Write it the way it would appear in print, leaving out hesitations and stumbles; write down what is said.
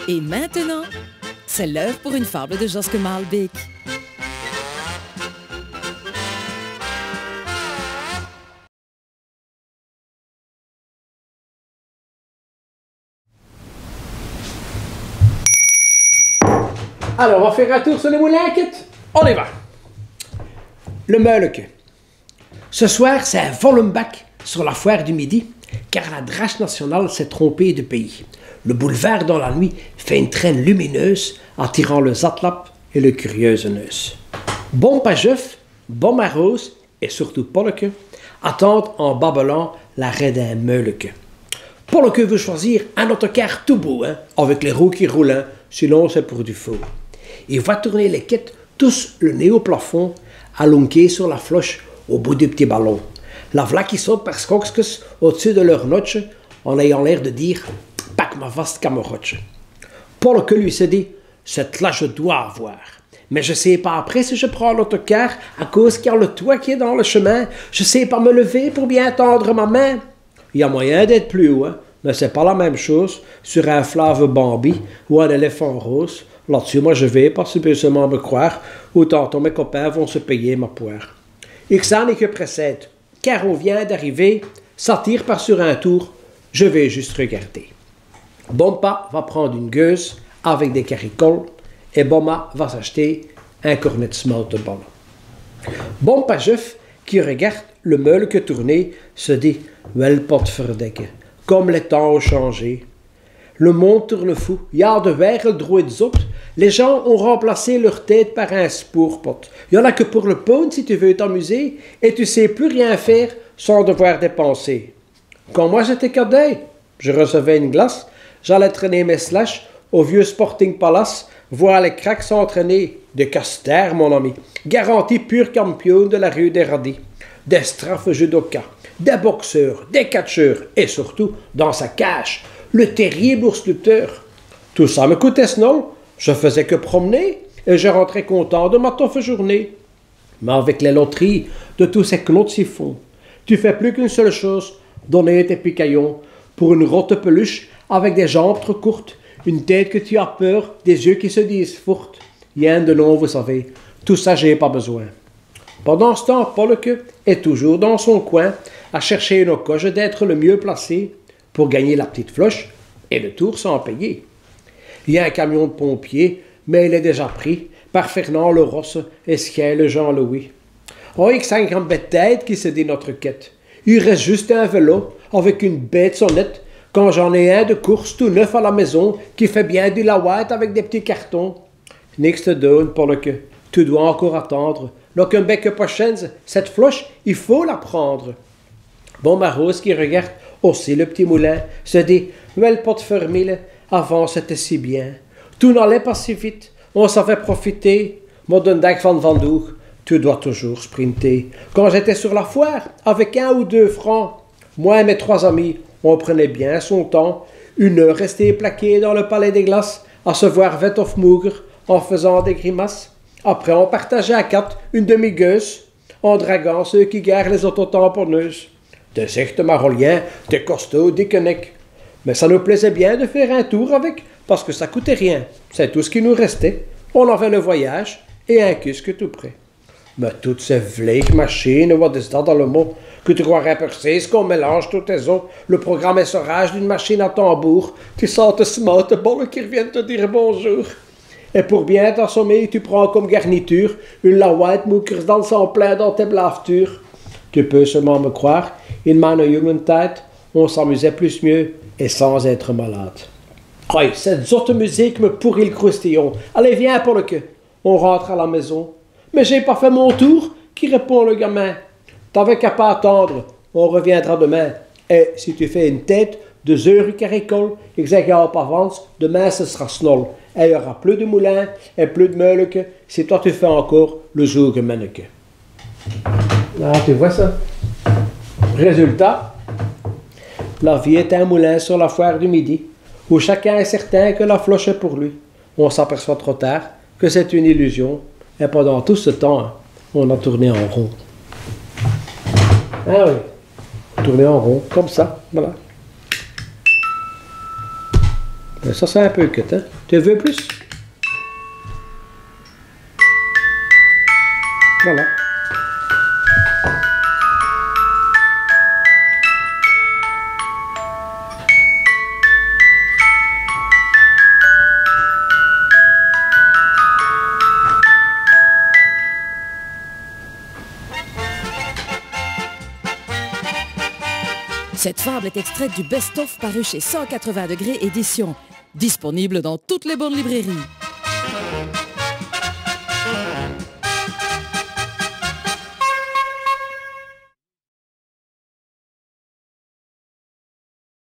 Et maintenant, c'est l'heure pour une fable de Joske Maalbeek. Alors, on va faire un tour sur les moulins, Kit. On y va. Le Meuleke. Ce soir, c'est un Vollenbak sur la foire du Midi, car la drache nationale s'est trompée de pays. Le boulevard dans la nuit fait une traîne lumineuse, attirant le zatlap et le curieuse neus. Bon Pajeuf, bon Marose et surtout Polleke attendent en babelant l'arrêt d'un Meuleke. Polleke veut choisir un autocar tout beau, avec les roues qui roulent, sinon c'est pour du faux. Il va tourner les quêtes, tous le nez au plafond, allongés sur la floche au bout du petit ballon. La v'là qui saute par skokskus au-dessus de leur notch, en ayant l'air de dire « Pack ma vaste camoroche ». Polleke lui se dit « Cette-là je dois avoir. Mais je sais pas après si je prends l'autocar à cause qu'il y a le toit qui est dans le chemin. Je sais pas me lever pour bien tendre ma main. » Il y a moyen d'être plus haut, mais c'est pas la même chose sur un fleuve Bambi ou un éléphant rose. Là-dessus, moi je vais pas seulement me croire, ou tantôt mes copains vont se payer ma poire. Ixan et que précède, car on vient d'arriver, ça tire par sur un tour, je vais juste regarder. Bompa va prendre une gueuse avec des caricoles, et Boma va s'acheter un cornet de smelt de ballon. Bompa Jeff, qui regarde le Meuleke tourner, se dit « Wel potverdekke, comme les temps ont changé. Le monde tourne fou, ja de wereld draait zot. Les gens ont remplacé leur tête par un spoorpot. Il n'y en a que pour le pone si tu veux t'amuser, et tu sais plus rien faire sans devoir dépenser. Quand moi j'étais cadet, je recevais une glace, j'allais traîner mes slash au vieux Sporting Palace, voir les cracks s'entraîner. Des casters, mon ami, garanti pur campion de la rue des Radis. Des strafes judoka, des boxeurs, des catcheurs, et surtout, dans sa cage, le terrier bourse-lutteur. Tout ça me coûtait snol, je faisais que promener, et je rentrais content de ma toffe journée. Mais avec les loteries de tous ces clots de siphon, tu fais plus qu'une seule chose, donner tes picaillons pour une rotte peluche avec des jambes trop courtes, une tête que tu as peur, des yeux qui se disent fourtes. Rien de long, vous savez, tout ça j'ai pas besoin. Pendant ce temps, Polleke est toujours dans son coin à chercher une coche d'être le mieux placé pour gagner la petite floche et le tour sans payer. Il y a un camion de pompiers, mais il est déjà pris par Fernand le Rosse et Schiele Jean-Louis. Oh, il y a une grande bête tête qui se dit notre quête. Il reste juste un vélo avec une bête sonnette quand j'en ai un de course tout neuf à la maison qui fait bien du lawette avec des petits cartons. Niks te doen, Polleke. Tu dois encore attendre. Nog een beetje patience. Cette floche, il faut la prendre. Bon Marose qui regarde aussi le petit moulin se dit « Wel potvermille, avant c'était si bien. Tout n'allait pas si vite. On savait profiter. Maar de dag van vandaag, tu dois toujours sprinter. Quand j'étais sur la foire, avec 1 ou 2 francs, moi et mes 3 amis, on prenait bien son temps. 1 heure restée plaquée dans le palais des glaces, à se voir vet of moeger, en faisant des grimaces. Après, on partageait à 4 une demi-gueuse, en draguant ceux qui garent les autotamponneuses. T'es zegt marolien, t'es costaud, dikkenek. Mais ça nous plaisait bien de faire un tour avec, parce que ça coûtait rien. C'est tout ce qui nous restait. On avait le voyage et un kiosque tout près. Mais toutes ces vieilles machines, wat is dat allemaal? Que tu croirais precies qu'on mélange toutes tes os, le programme essorage d'une machine à tambour. Tu sens te smarte bollen qui reviennent te dire bonjour. Et pour bien t'assommer, tu prends comme garniture une lawette moekers dansant plein dans tes blaftures. Tu peux seulement me croire, in mijn jungentijd, on s'amusait plus mieux et sans être malade. Oui, cette zotte musique me pourrit le croustillon. Allez, viens, Polleke. On rentre à la maison. Mais j'ai pas fait mon tour, qui répond le gamin. T'avais qu'à pas attendre, on reviendra demain. Et si tu fais une tête de zeur caricole, ik zeg jou op avance, demain ce sera snol. Et il y aura plus de moulins et plus de Meuleke si toi tu fais encore le zoegemenneke. Ah, tu vois ça? Résultat, la vie est un moulin sur la foire du Midi, où chacun est certain que la floche est pour lui. On s'aperçoit trop tard que c'est une illusion, et pendant tout ce temps, on a tourné en rond. Ah oui, tourné en rond, comme ça, voilà. Ça, c'est un peu cut, hein? Tu veux plus? Voilà. Cette fable est extraite du best-of paru chez 180 degrés édition, disponible dans toutes les bonnes librairies.